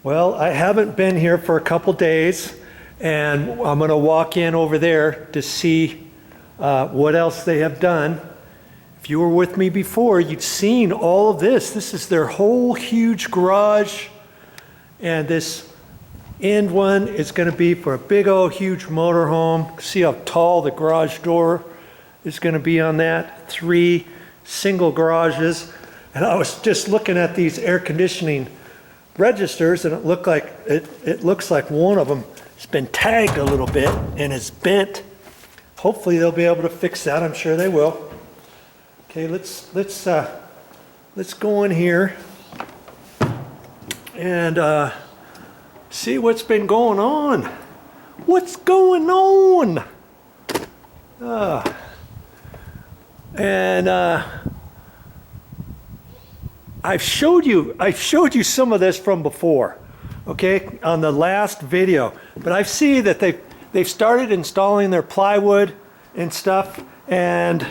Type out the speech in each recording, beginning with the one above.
Well, I haven't been here for a couple days, and I'm going to walk in over there to see what else they have done. If you were with me before, you'd seen all of this. This is their whole huge garage, and this end one is going to be for a big old huge motorhome. See how tall the garage door is going to be on that. 3 single garages. And I was just looking at these air conditioning registers, and it looks like one of them has been tagged a little bit and is bent. Hopefully they'll be able to fix that. I'm sure they will. Okay, let's go in here and see what's been going on. What's going on? I've showed you some of this from before, okay, on the last video. But I see that they've started installing their plywood and stuff, and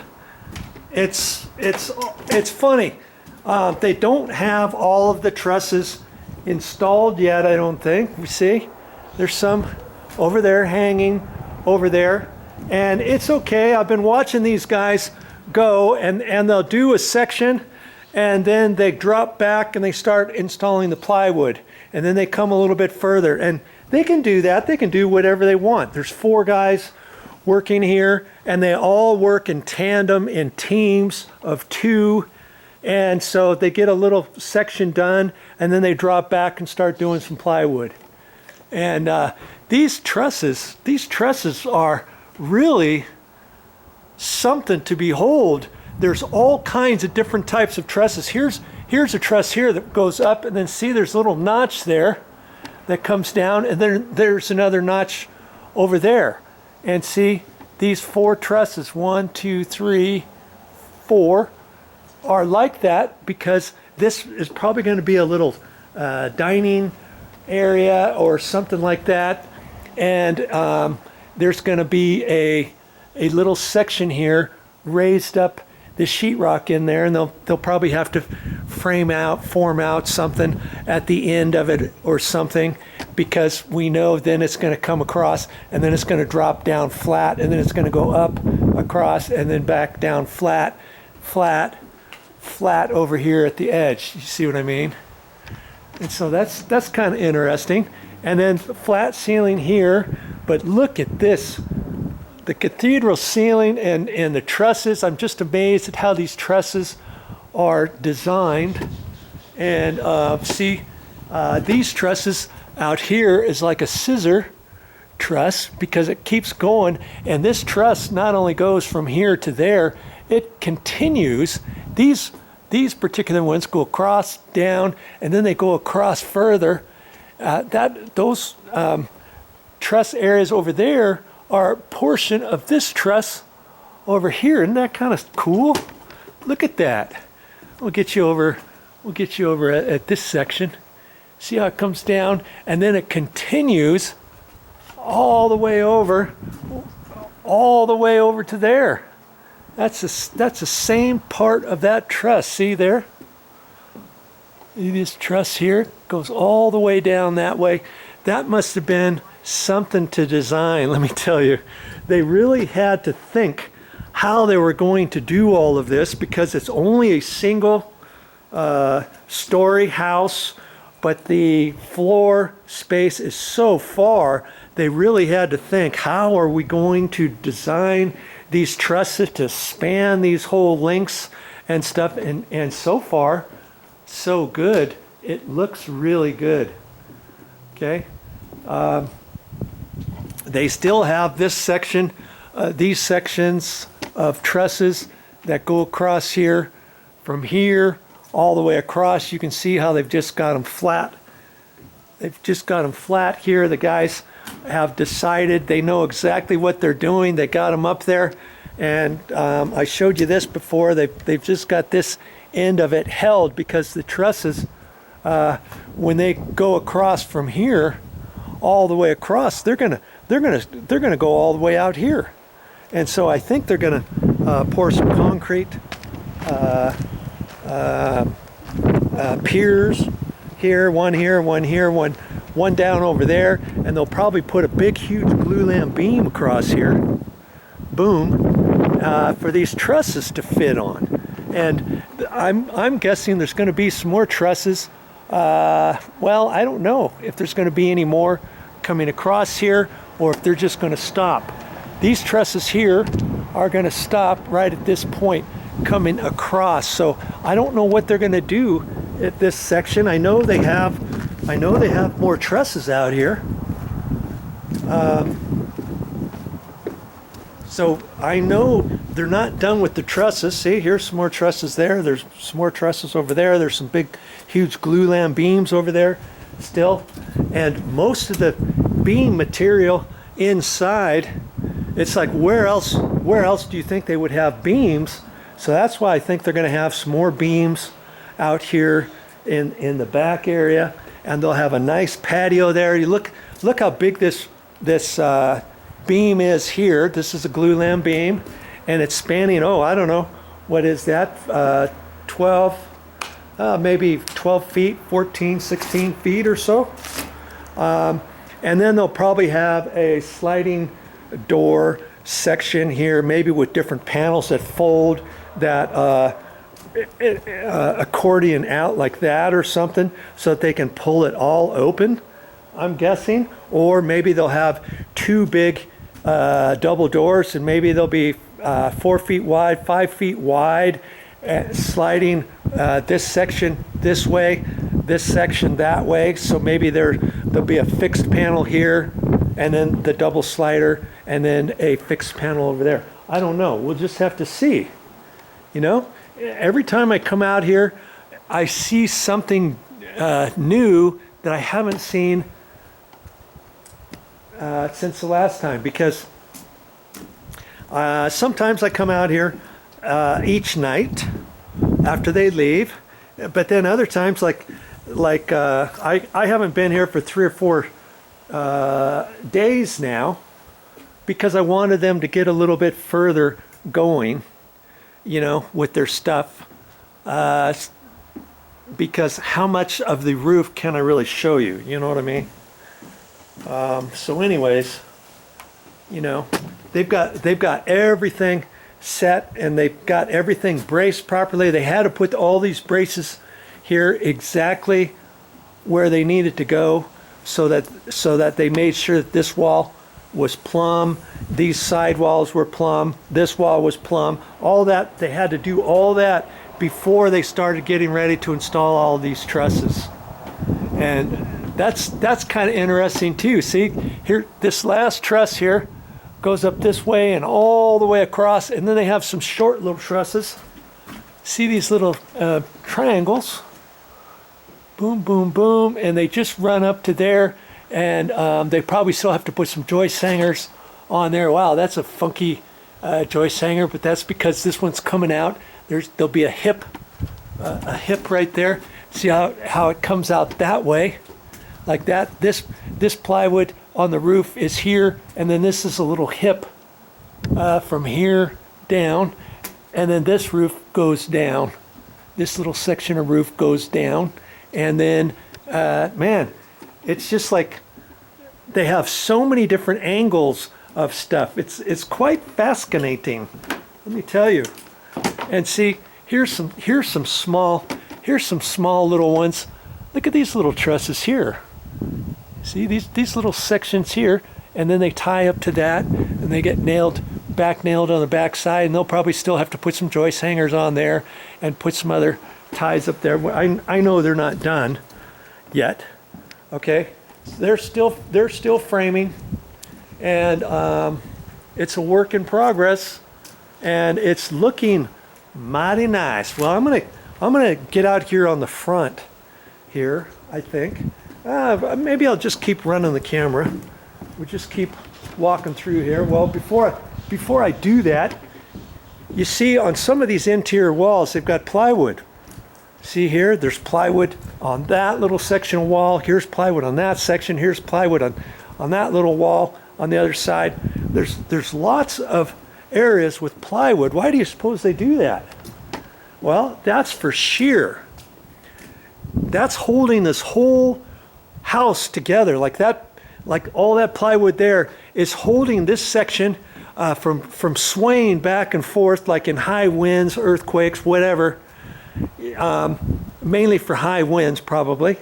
it's funny. They don't have all of the trusses installed yet, I don't think. You see, there's some over there hanging over there, and it's okay. I've been watching these guys go, and they'll do a section, and then they drop back and they start installing the plywood, and then they come a little bit further, and they can do that. They can do whatever they want. There's 4 guys working here, and they all work in tandem, in teams of 2, and so they get a little section done, and then they drop back and start doing some plywood. And these trusses are really something to behold. There's all kinds of different types of trusses. Here's a truss here that goes up, and then see there's a little notch there that comes down, and then there's another notch over there. And see, these 4 trusses, 1, 2, 3, 4, are like that because this is probably going to be a little dining area or something like that. And there's going to be a little section here raised up the sheetrock in there, and they'll probably have to form out something at the end of it or something, because we know then it's going to come across, and then it's going to drop down flat, and then it's going to go up across, and then back down flat over here at the edge. You see what I mean? And so that's kind of interesting. And then flat ceiling here, but look at this. The cathedral ceiling and the trusses. I'm just amazed at how these trusses are designed. And see, these trusses out here is like a scissor truss because it keeps going. And this truss not only goes from here to there, it continues. These particular ones go across, down, and then they go across further. Those truss areas over there are a portion of this truss over here. Isn't that kind of cool? Look at that. We'll get you over at this section. See how it comes down, and then it continues all the way over to there. That's the same part of that truss. See there? This truss here goes all the way down that way. That must have been something to design, let me tell you. They really had to think how they were going to do all of this, because it's only a single story house, but the floor space is so far. They really had to think, how are we going to design these trusses to span these whole lengths and stuff, and so far so good. It looks really good. Okay. They still have this section, these sections of trusses that go across here, from here all the way across. You can see how they've just got them flat. They've just got them flat here. The guys have decided, they know exactly what they're doing. They got them up there, and I showed you this before. They've just got this end of it held, because the trusses, when they go across from here all the way across, they're gonna go all the way out here. And so I think they're gonna pour some concrete piers here, one here, one down over there, and they'll probably put a big, huge glulam beam across here. Boom, for these trusses to fit on. And I'm guessing there's going to be some more trusses. Well, I don't know if there's going to be any more coming across here, or if they're just going to stop. These trusses here are going to stop right at this point coming across. So I don't know what they're going to do at this section. I know they have more trusses out here. So I know they're not done with the trusses. See, here's some more trusses there. There's some more trusses over there. There's some big, huge glulam beams over there still. And most of the beam material inside, it's like, where else do you think they would have beams? So that's why I think they're going to have some more beams out here in the back area. And they'll have a nice patio there. You look how big this beam is here. This is a glulam beam, and it's spanning, oh, I don't know, what is that, 12, maybe 12 feet, 14, 16 feet or so. And then they'll probably have a sliding door section here, maybe with different panels that fold, that accordion out like that or something, so that they can pull it all open, I'm guessing. Or maybe they'll have two big double doors, and maybe they'll be 4 feet wide, 5 feet wide, sliding this section this way, this section that way. So maybe there'll be a fixed panel here, and then the double slider, and then a fixed panel over there. I don't know. We'll just have to see. You know, every time I come out here, I see something new that I haven't seen since the last time, because sometimes I come out here each night after they leave, but then other times, like I haven't been here for 3 or 4 days now, because I wanted them to get a little bit further going, you know, with their stuff, because how much of the roof can I really show you? You know what I mean? So anyways, you know, they've got everything set, and they've got everything braced properly. They had to put all these braces here exactly where they needed to go, so that they made sure that this wall was plumb, these side walls were plumb, this wall was plumb. All that, they had to do all that before they started getting ready to install all these trusses. And that's kind of interesting too. See here, this last truss here goes up this way and all the way across, and then they have some short little trusses. See these little triangles? Boom, boom, boom, and they just run up to there, and they probably still have to put some joist hangers on there. Wow, that's a funky joist hanger, but that's because this one's coming out. There'll be a hip right there. See how it comes out that way, like that. This plywood on the roof is here, and then this is a little hip from here down, and then this roof goes down. This little section of roof goes down, and then man, it's just like they have so many different angles of stuff. It's quite fascinating, let me tell you. And see, here's some small little ones. Look at these little trusses here. See these little sections here, and then they tie up to that, and they get back nailed on the back side, and they'll probably still have to put some joist hangers on there and put some other ties up there. I know they're not done yet. Okay, they're still framing, and it's a work in progress, and it's looking mighty nice. Well, I'm gonna get out here on the front here, I think. Maybe I'll just keep running the camera. We'll just keep walking through here. Well, before I do that, you see on some of these interior walls, they've got plywood. See here, there's plywood on that little section of wall. Here's plywood on that section. Here's plywood on that little wall on the other side. There's lots of areas with plywood. Why do you suppose they do that? Well, that's for shear. that's holding this whole house together. Like that, like all that plywood there is holding this section from swaying back and forth, like in high winds, earthquakes, whatever. Mainly for high winds, probably.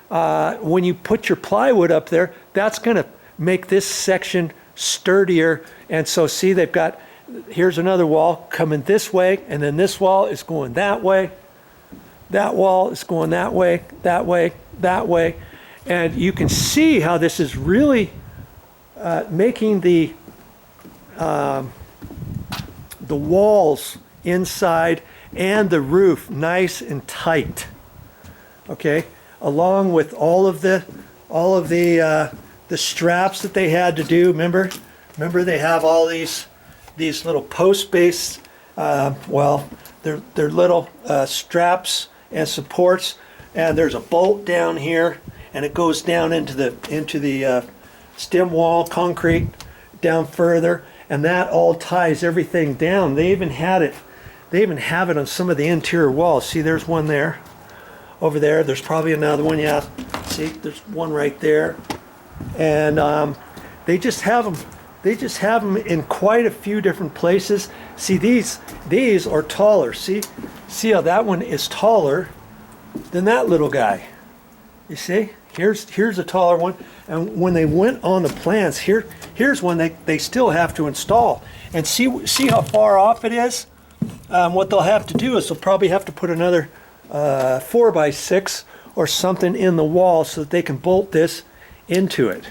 When you put your plywood up there, that's going to make this section sturdier. And so see, they've got, here's another wall coming this way, and then this wall is going that way. That wall is going that way, that way, that way. And you can see how this is really making the walls inside and the roof nice and tight. Okay, along with all of the straps that they had to do. Remember they have all these little post-based, well, they're little straps and supports, and there's a bolt down here, and it goes down into the stem wall concrete down further, and that all ties everything down. They even have it on some of the interior walls. See, there's one there. Over there, there's probably another one. Yeah, see, there's one right there, and they just have them in quite a few different places. See, these are taller. See how that one is taller than that little guy. You see, here's a taller one, and when they went on the plans, here's one they still have to install. And see how far off it is. What they'll have to do is they'll probably have to put another 4x6 or something in the wall so that they can bolt this into it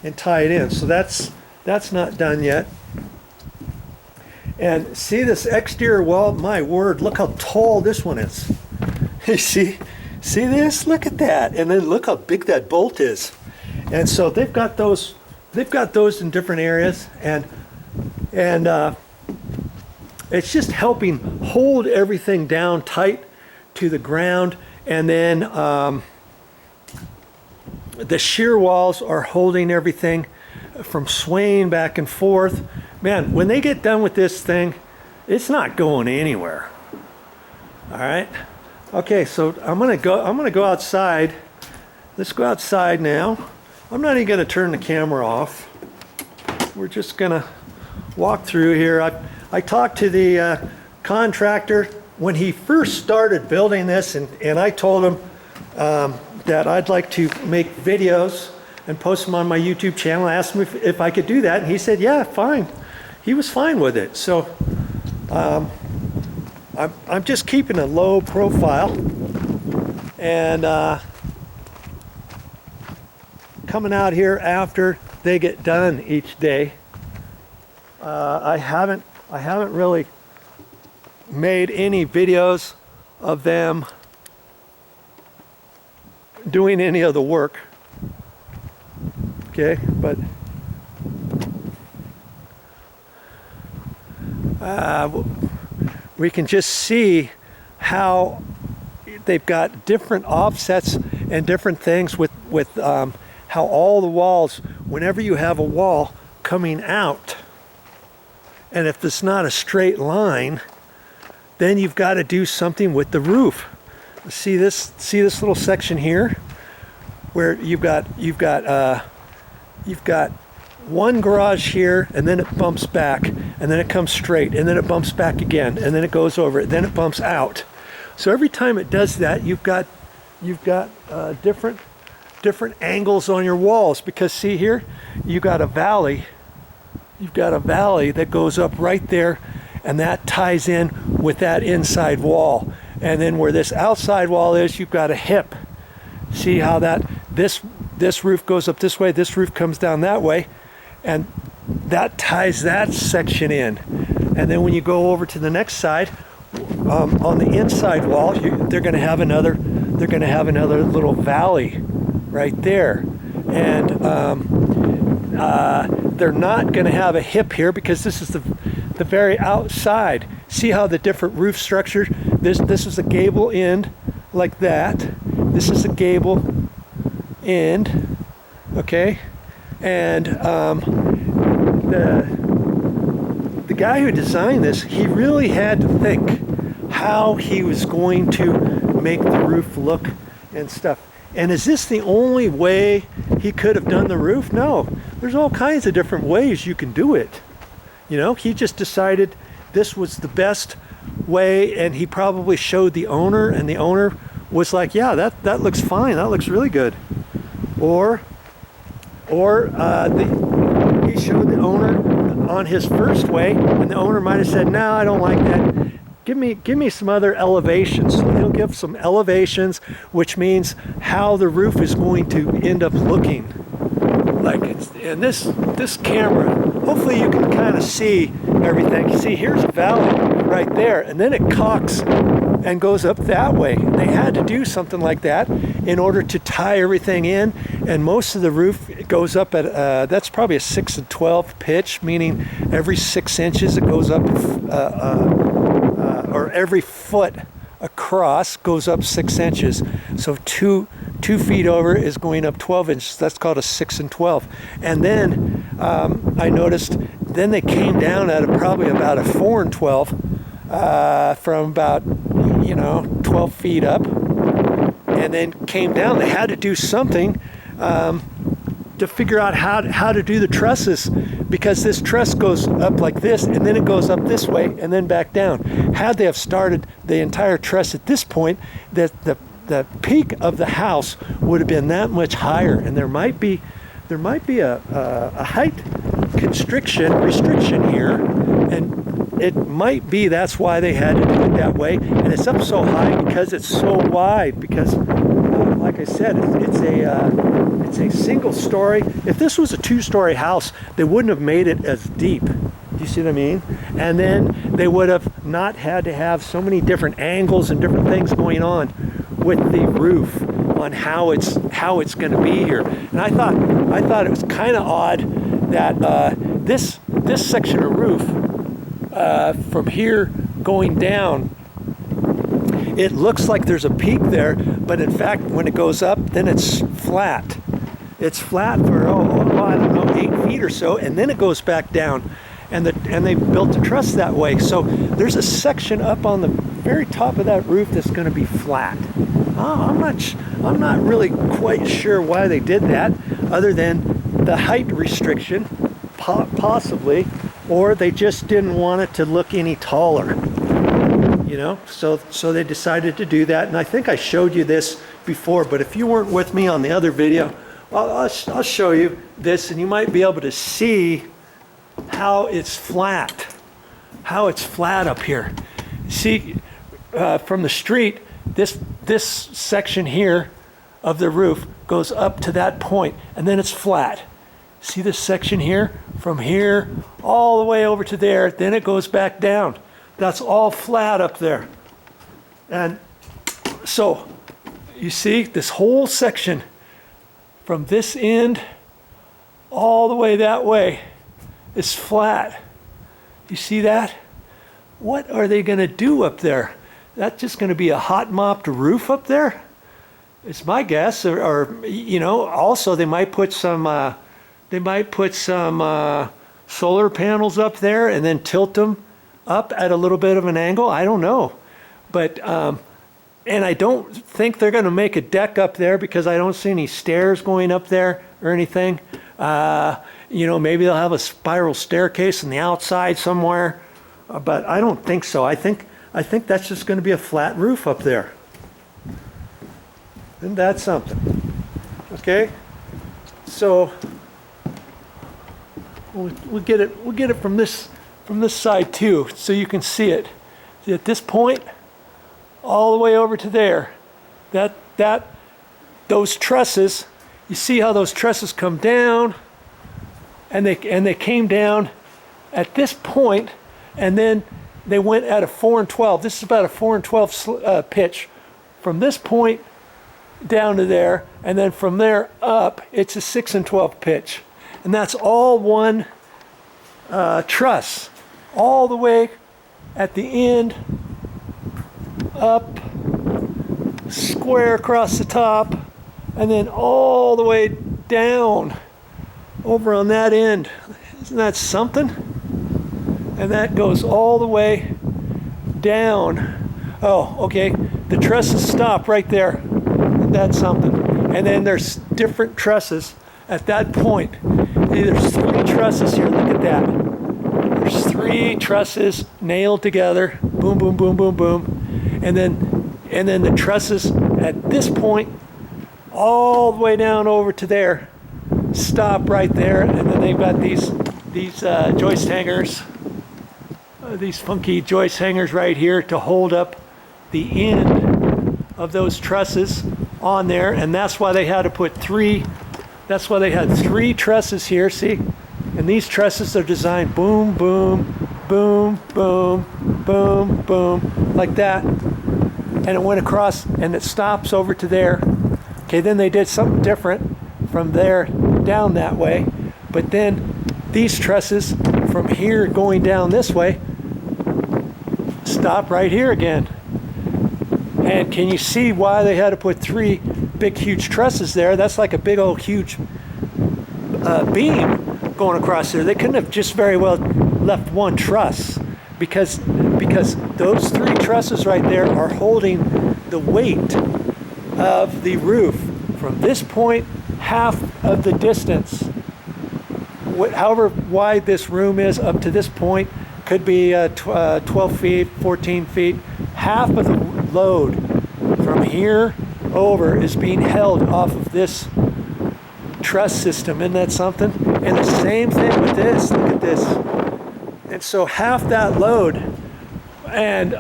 and tie it in. So that's not done yet. And see this exterior wall? My word, look how tall this one is. You see this? Look at that. And then look how big that bolt is. And so they've got those in different areas, and it's just helping hold everything down tight to the ground. And then the shear walls are holding everything from swaying back and forth. Man, when they get done with this thing, it's not going anywhere. All right. Okay, so I'm gonna go outside. Let's go outside now. I'm not even gonna turn the camera off. We're just gonna walk through here. I talked to the contractor when he first started building this, and I told him that I'd like to make videos and post them on my YouTube channel. I asked him if I could do that, and he said, yeah, fine. He was fine with it. So I'm just keeping a low profile, and coming out here after they get done each day. I haven't really made any videos of them doing any of the work. Okay, but we can just see how they've got different offsets and different things with how all the walls, whenever you have a wall coming out, and if it's not a straight line, then you've got to do something with the roof. See this little section here, where you've got one garage here, and then it bumps back, and then it comes straight, and then it bumps back again, and then it goes over it, then it bumps out. So every time it does that, you've got different angles on your walls, because see here, you've got a valley that goes up right there, and that ties in with that inside wall. And then where this outside wall is, you've got a hip. See how this roof goes up this way, this roof comes down that way, and that ties that section in. And then when you go over to the next side, on the inside wall, they're going to have another little valley right there. And they're not going to have a hip here, because this is the very outside. See how the different roof structures, this is a gable end like that. This is a gable end, okay? And the guy who designed this, he really had to think how he was going to make the roof look and stuff. And is this the only way he could have done the roof? No, there's all kinds of different ways you can do it. You know, he just decided this was the best way, and he probably showed the owner, and the owner was like, yeah, that looks fine, that looks really good. Or he showed the owner on his first way, and the owner might have said, no, I don't like that. Give me some other elevations. So he'll give some elevations, which means how the roof is going to end up looking. Like it's, and this camera, hopefully you can kind of see everything. See, here's a valley right there, and then it cocks and goes up that way. They had to do something like that in order to tie everything in, and most of the roof goes up at that's probably a 6 and 12 pitch, meaning every 6 inches it goes up, or every foot across goes up 6 inches. So two feet over is going up 12 inches. That's called a 6 and 12. And then I noticed then they came down at probably about a 4 and 12 from about 12 feet up, and then came down. They had to do something to figure out how to do the trusses, because this truss goes up like this, and then it goes up this way, and then back down. Had they have started the entire truss at this point, that the peak of the house would have been that much higher, and there might be a height restriction here, and it might be that's why they had to do it that way. And it's up so high because it's so wide, because like I said, it's a single story. If this was a 2-story house, they wouldn't have made it as deep. Do you see what I mean? And then they would have not had to have so many different angles and different things going on with the roof on how it's going to be here. And I thought it was kind of odd that this section of roof from here going down, it looks like there's a peak there, but in fact when it goes up, then it's flat. It's flat for I don't know, 8 feet or so, and then it goes back down, and they built the truss that way. So there's a section up on the very top of that roof that's going to be flat. I'm not really quite sure why they did that, other than the height restriction, possibly, or they just didn't want it to look any taller. So they decided to do that. And I think I showed you this before, but if you weren't with me on the other video, I'll show you this, and you might be able to see how it's flat up here. See, from the street, this section here of the roof goes up to that point, and then it's flat. See this section here? From here all the way over to there, then it goes back down. That's all flat up there. And so you see this whole section from this end all the way that way is flat. You see that? What are they going to do up there? That's just going to be a hot mopped roof up there? It's my guess. Or also they might put some solar panels up there and then tilt them up at a little bit of an angle. I don't know. But and I don't think they're going to make a deck up there, because I don't see any stairs going up there or anything. Maybe they'll have a spiral staircase on the outside somewhere, but I don't think so. I think that's just going to be a flat roof up there. Isn't that something? Okay, so we'll get it from this side too, so you can see it. See, at this point, all the way over to there, those trusses. You see how those trusses come down, and they came down at this point, and then they went at a 4 and 12. This is about a 4 and 12 pitch from this point down to there, and then from there up, it's a 6 and 12 pitch, and that's all one truss, all the way at the end, up, square across the top, and then all the way down over on that end. Isn't that something? And that goes all the way down. Oh, okay. The trusses stop right there. Isn't that something? And then there's different trusses at that point. There's 3 trusses here. Look at that. There's 3 trusses nailed together. Boom, boom, boom, boom, boom. And then the trusses at this point, all the way down over to there, stop right there. And then they've got these joist hangers, these funky joist hangers right here to hold up the end of those trusses on there. And that's why they had to put 3. That's why they had 3 trusses here, see? And these trusses are designed boom, boom, boom, boom, boom, boom, like that. And it went across and it stops over to there. Okay, then they did something different from there down that way. But then these trusses from here going down this way stop right here again. And can you see why they had to put 3 big huge trusses there? That's like a big old huge beam going across there. They couldn't have just very well left 1 truss because those 3 trusses right there are holding the weight of the roof from this point, half of the distance. However wide this room is up to this point, could be 12 feet, 14 feet. Half of the load from here over is being held off of this truss system. Isn't that something? And the same thing with this. Look at this. And so half that load, and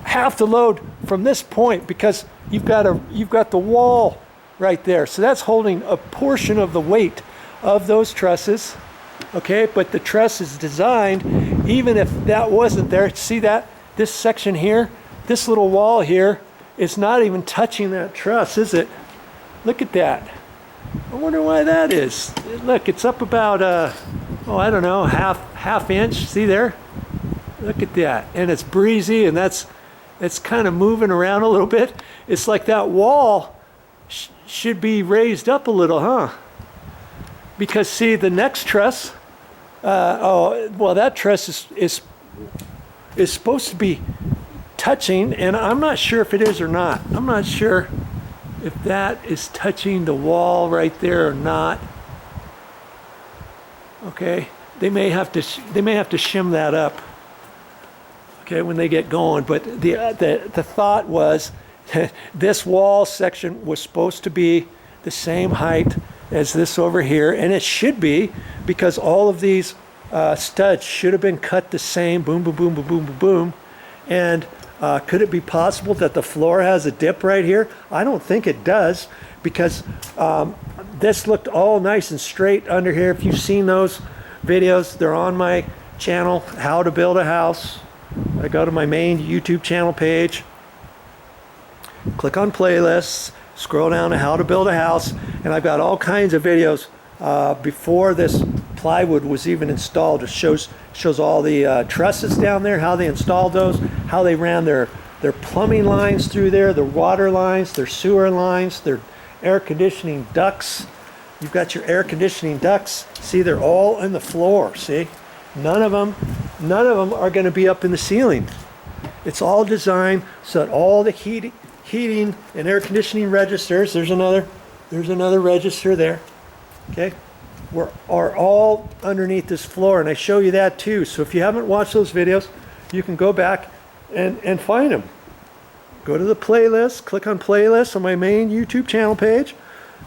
half the load from this point, because you've got the wall right there. So that's holding a portion of the weight of those trusses. Okay, but the truss is designed, even if that wasn't there, see that? This section here, this little wall here, is not even touching that truss, is it? Look at that. I wonder why that is. Look, it's up about, oh, I don't know, half inch. See there? Look at that. And it's breezy, and it's kind of moving around a little bit. It's like that wall should be raised up a little, huh? Because see, the next truss, oh, well, that truss is supposed to be touching, and I'm not sure if it is or not. I'm not sure if that is touching the wall right there or not. Okay, they may have to shim that up. Okay, when they get going. But the thought was this wall section was supposed to be the same height as this over here, and it should be, because all of these studs should have been cut the same. Boom, boom, boom, boom, boom, boom, boom. And could it be possible that the floor has a dip right here? I don't think it does, because this looked all nice and straight under here. If you've seen those videos, they're on my channel, How to Build a House. I go to my main YouTube channel page, click on playlists, scroll down to How to Build a House, and I've got all kinds of videos before this plywood was even installed. It shows all the trusses down there, how they installed those, how they ran their plumbing lines through there, their water lines, their sewer lines, their air conditioning ducts. You've got your air conditioning ducts. See, they're all in the floor. See, none of them are going to be up in the ceiling. It's all designed so that all the heating and air conditioning registers, there's another register there, okay, are all underneath this floor, and I show you that too. So if you haven't watched those videos, you can go back and find them. Go to the playlist, click on playlists on my main YouTube channel page,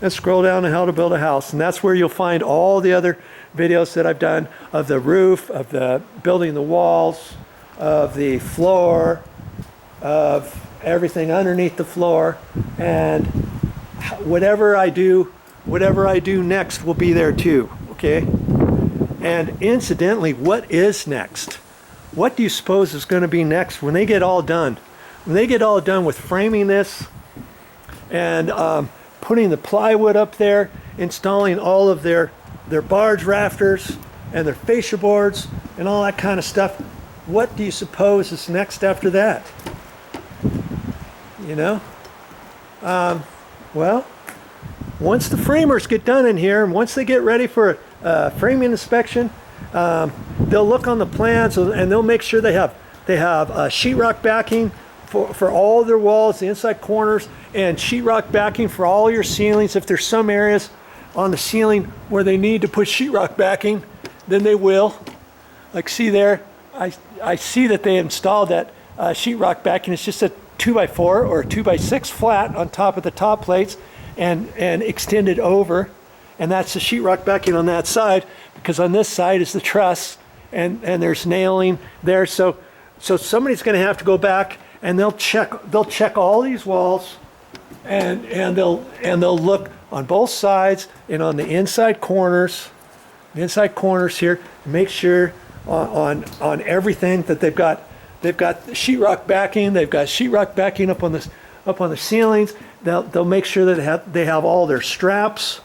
and scroll down to How to Build a House, and that's where you'll find all the other videos that I've done of the roof, of the building the walls, of the floor, of everything underneath the floor, and whatever I do next will be there too, okay? And incidentally, what is next? What do you suppose is going to be next when they get all done? When they get all done with framing this and putting the plywood up there, installing all of their barge rafters and their fascia boards and all that kind of stuff, what do you suppose is next after that? You know? Well, once the framers get done in here, and once they get ready for framing inspection, they'll look on the plans and they'll make sure they have sheetrock backing for all their walls, the inside corners, and sheetrock backing for all your ceilings. If there's some areas on the ceiling where they need to put sheetrock backing, then they will. Like see there, I see that they installed that sheetrock backing. It's just a 2x4 or a 2x6 flat on top of the top plates and extended over. And that's the sheetrock backing on that side, because on this side is the truss, and there's nailing there. So somebody's going to have to go back and they'll check all these walls, and they'll look on both sides and on the inside corners here, make sure on everything that they've got sheetrock backing. They've got sheetrock backing up on the ceilings. They'll make sure that they have all their straps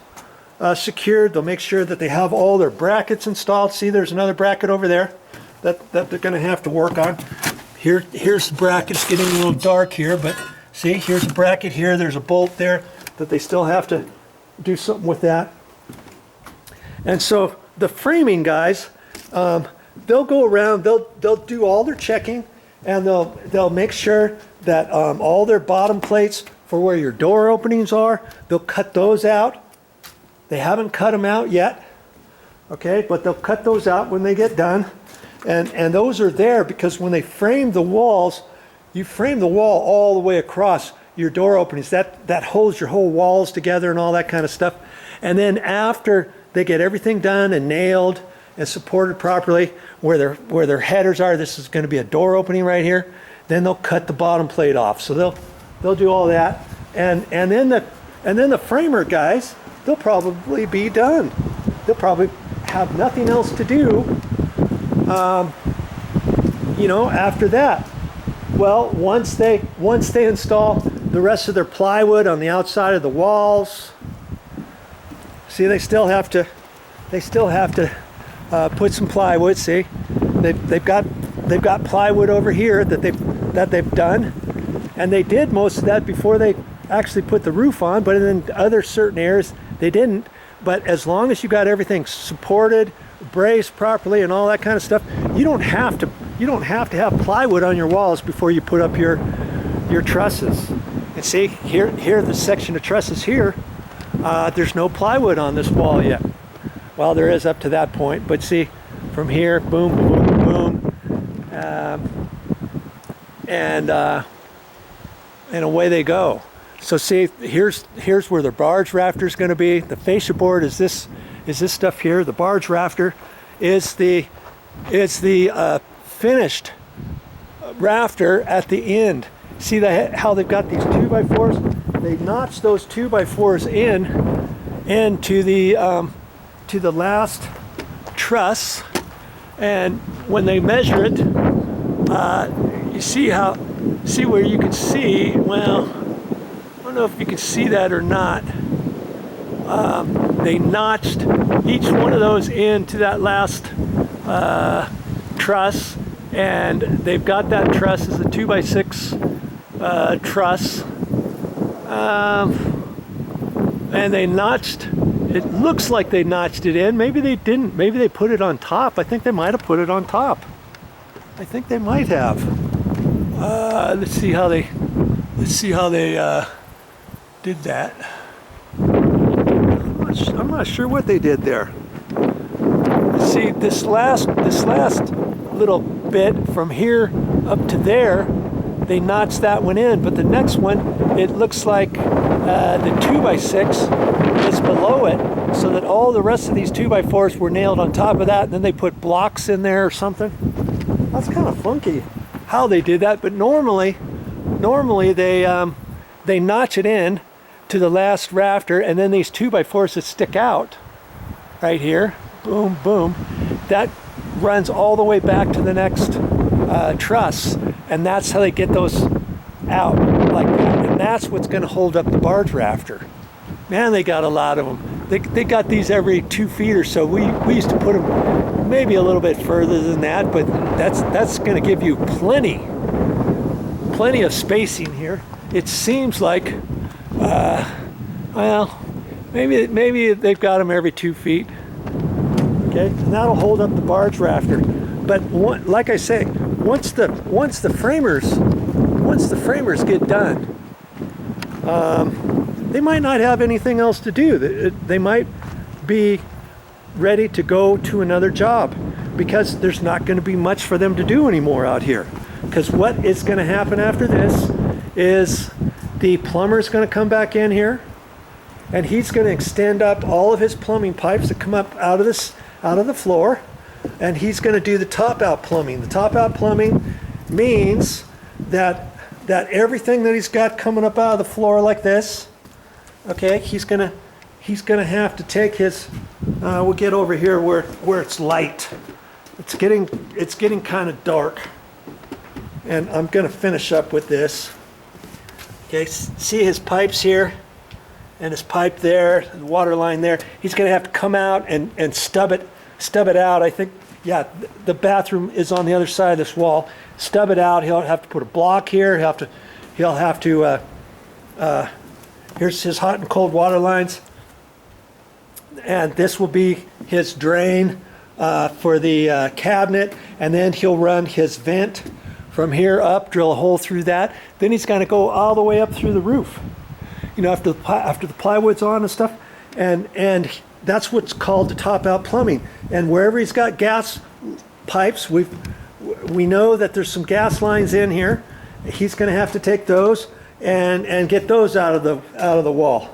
secured. They'll make sure that they have all their brackets installed. See, there's another bracket over there that they're going to have to work on. Here's the bracket. It's getting a little dark here, but see, here's a bracket here. There's a bolt there that they still have to do something with that. And so the framing guys, they'll go around. They'll do all their checking, and they'll make sure that all their bottom plates for where your door openings are, they'll cut those out. They haven't cut them out yet, okay, but they'll cut those out when they get done. And those are there because when they frame the walls, you frame the wall all the way across your door openings. That holds your whole walls together and all that kind of stuff. And then after they get everything done and nailed and supported properly, where their headers are, this is going to be a door opening right here, then they'll cut the bottom plate off. So they'll do all that. And then the framer guys, they'll probably be done. They'll probably have nothing else to do, after that. Well, once they install the rest of their plywood on the outside of the walls, see, they still have to put some plywood. See, they've got plywood over here that they've done, and they did most of that before they actually put the roof on. But in other certain areas they didn't. But as long as you got everything supported, braced properly, and all that kind of stuff, you don't have to have plywood on your walls before you put up your trusses. And see, here the section of trusses here, there's no plywood on this wall yet. Well, there is up to that point, but see, from here, boom, boom, boom, and away they go. So see, here's where the barge rafter is going to be. The fascia board is this stuff here. The barge rafter is the finished rafter at the end. See how they've got these 2x4s? They notch those 2x4s into the last truss, and when they measure it, you see where you can see. Well, I don't know if you can see that or not. They notched each one of those into that last truss, and they've got that truss as a 2x6 truss, and they notched. It looks like they notched it in. Maybe they didn't. Maybe they put it on top. I think they might have put it on top. I think they might have. Let's see how they did that. I'm not sure what they did there. See, this last little bit from here up to there, they notched that one in, but the next one, it looks like the 2x6 is below it, so that all the rest of these 2x4s were nailed on top of that, and then they put blocks in there or something. That's kind of funky how they did that, but normally they notch it in to the last rafter, and then these 2x4s that stick out right here, boom, boom, that runs all the way back to the next truss, and that's how they get those out like that, and that's what's going to hold up the barge rafter. Man, they got a lot of them. They got these every 2 feet or so. We used to put them maybe a little bit further than that, but that's going to give you plenty of spacing here. It seems like, well, maybe they've got them every 2 feet. Okay, and that'll hold up the barge rafter. But like I say, once the once the framers get done, they might not have anything else to do. They might be ready to go to another job because there's not going to be much for them to do anymore out here. Because what is going to happen after this is the plumber's going to come back in here, and he's going to extend up all of his plumbing pipes that come up out of the floor, and he's going to do the top out plumbing. The top out plumbing means that everything that he's got coming up out of the floor like this, okay, he's gonna have to take his, we'll get over here where it's light. It's getting kind of dark, and I'm gonna finish up with this. Okay, see his pipes here, and his pipe there, the water line there. He's gonna have to come out and stub it out. I think, yeah, the bathroom is on the other side of this wall. Stub it out. He'll have to put a block here. He'll have to. Here's his hot and cold water lines, and this will be his drain for the cabinet, and then he'll run his vent from here up, drill a hole through that. Then he's going to go all the way up through the roof. You know, after the plywood's on and stuff, and that's what's called the top out plumbing. And wherever he's got gas pipes, we know that there's some gas lines in here. He's going to have to take those and get those out of the wall.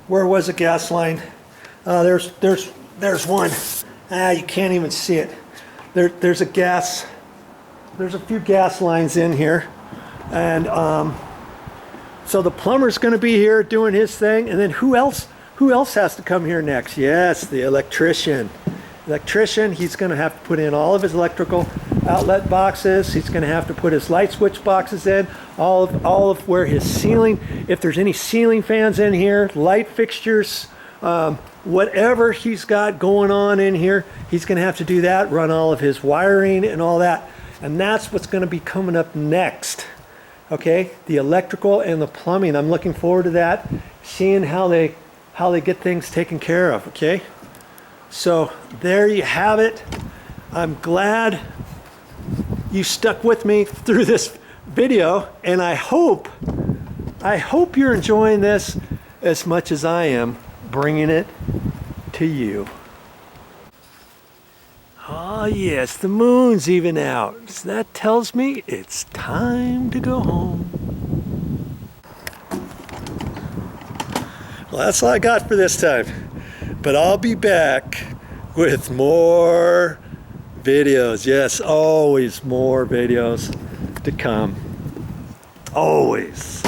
Where was a gas line? There's one. You can't even see it. There's a few gas lines in here, and so the plumber's going to be here doing his thing, and then who else has to come here next? Yes, the electrician. He's going to have to put in all of his electrical outlet boxes. He's going to have to put his light switch boxes in, all of where his ceiling, if there's any ceiling fans in here, light fixtures, whatever he's got going on in here, he's going to have to do that, run all of his wiring and all that. And that's what's going to be coming up next. Okay, the electrical and the plumbing. I'm looking forward to that, seeing how they get things taken care of. Okay, so there you have it. I'm glad you stuck with me through this video, and I hope you're enjoying this as much as I am bringing it to you. Oh yes, the moon's even out. So that tells me it's time to go home. Well, that's all I got for this time. But I'll be back with more videos. Yes, always more videos to come. Always.